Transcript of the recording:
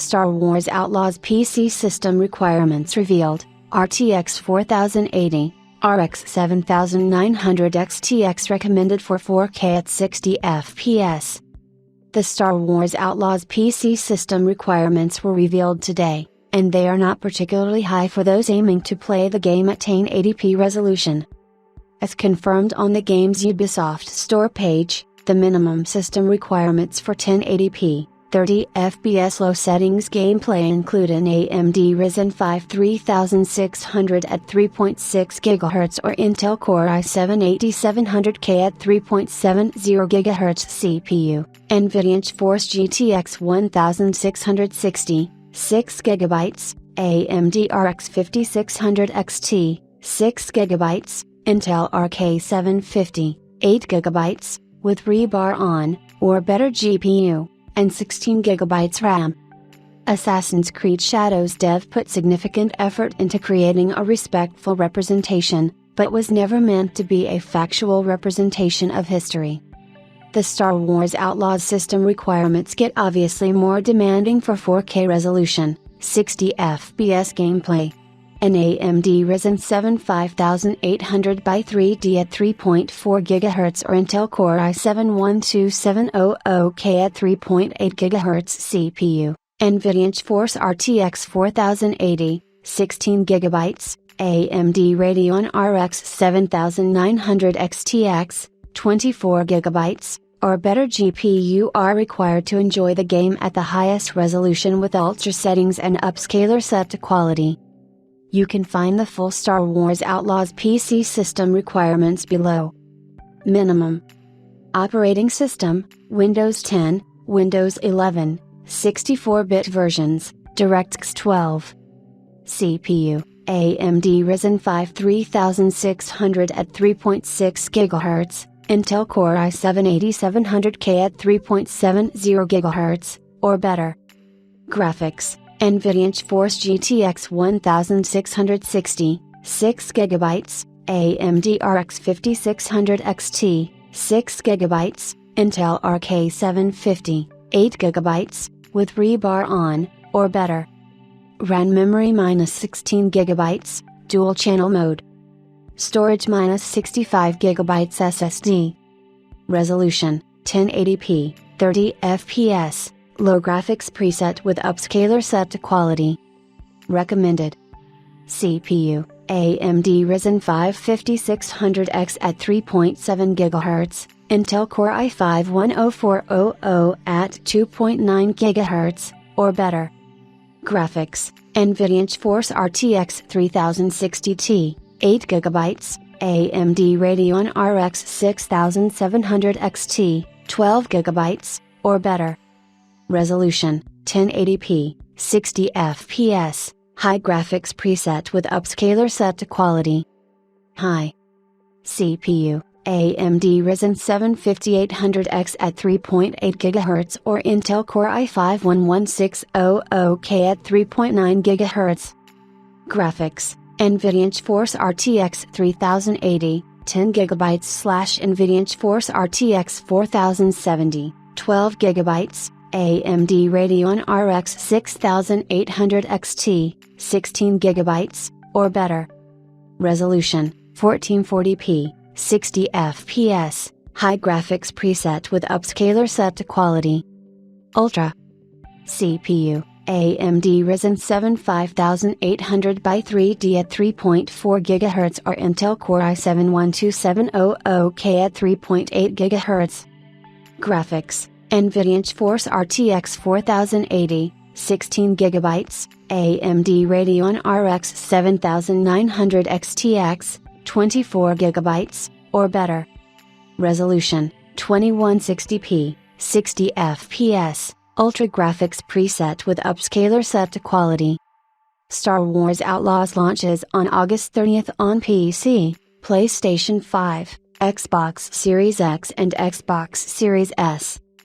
Star Wars Outlaws PC system requirements revealed: RTX 4080, RX 7900 XTX recommended for 4K at 60 FPS. The Star Wars Outlaws PC system requirements were revealed today, and they are not particularly high for those aiming to play the game at 1080p resolution. As confirmed on the game's Ubisoft store page, the minimum system requirements for 1080p, 30 FPS low settings gameplay include an AMD Ryzen 5 3600 at 3.6 GHz or Intel Core i7-8700K at 3.70 GHz CPU, NVIDIA GeForce GTX 1660, 6GB, AMD RX 5600 XT, 6GB, Intel RK 750, 8GB, with rebar on, or better GPU, and 16GB RAM. Assassin's Creed Shadows dev put significant effort into creating a respectful representation, but was never meant to be a factual representation of history. The Star Wars Outlaws system requirements get obviously more demanding for 4K resolution, 60 FPS gameplay. An AMD Ryzen 7 5800 by 3D at 3.4 GHz or Intel Core i7-12700K at 3.8 GHz CPU, NVIDIA GeForce RTX 4080, 16GB, AMD Radeon RX 7900 XTX, 24GB, or better GPU are required to enjoy the game at the highest resolution with ultra settings and upscaler set to quality. You can find the full Star Wars Outlaws PC system requirements below. Minimum operating system: Windows 10, Windows 11, 64-bit versions, DirectX 12. CPU: AMD Ryzen 5 3600 at 3.6 GHz, Intel Core i7-8700K at 3.70 GHz, or better. Graphics: NVIDIA GeForce GTX 1660, 6GB, AMD RX 5600 XT, 6GB, Intel RK 750, 8GB, with rebar on, or better. RAM memory -16GB, dual channel mode. Storage -65GB SSD. Resolution: 1080p, 30 FPS. Low graphics preset with upscaler set to quality. Recommended CPU: AMD Ryzen 5 5600X at 3.7 GHz, Intel Core i5-10400 at 2.9 GHz, or better. Graphics: NVIDIA GeForce RTX 3060 Ti, 8GB, AMD Radeon RX 6700 XT, 12GB, or better. Resolution: 1080p, 60 FPS, high graphics preset with upscaler set to quality. High CPU: AMD Ryzen 7 5800X at 3.8 GHz or Intel Core i5-11600K at 3.9 GHz. Graphics: NVIDIA GeForce RTX 3080, 10GB / NVIDIA GeForce RTX 4070, 12GB, AMD Radeon RX 6800 XT, 16GB, or better. Resolution: 1440p, 60 FPS, high graphics preset with upscaler set to quality. Ultra CPU: AMD Ryzen 7 5800 by 3D at 3.4 GHz or Intel Core i7-12700K at 3.8 GHz. Graphics: NVIDIA GeForce RTX 4080, 16GB, AMD Radeon RX 7900 XTX, 24GB, or better. Resolution: 2160p, 60 FPS, ultra graphics preset with upscaler set to quality. Star Wars Outlaws launches on August 30th on PC, PlayStation 5, Xbox Series X and Xbox Series S.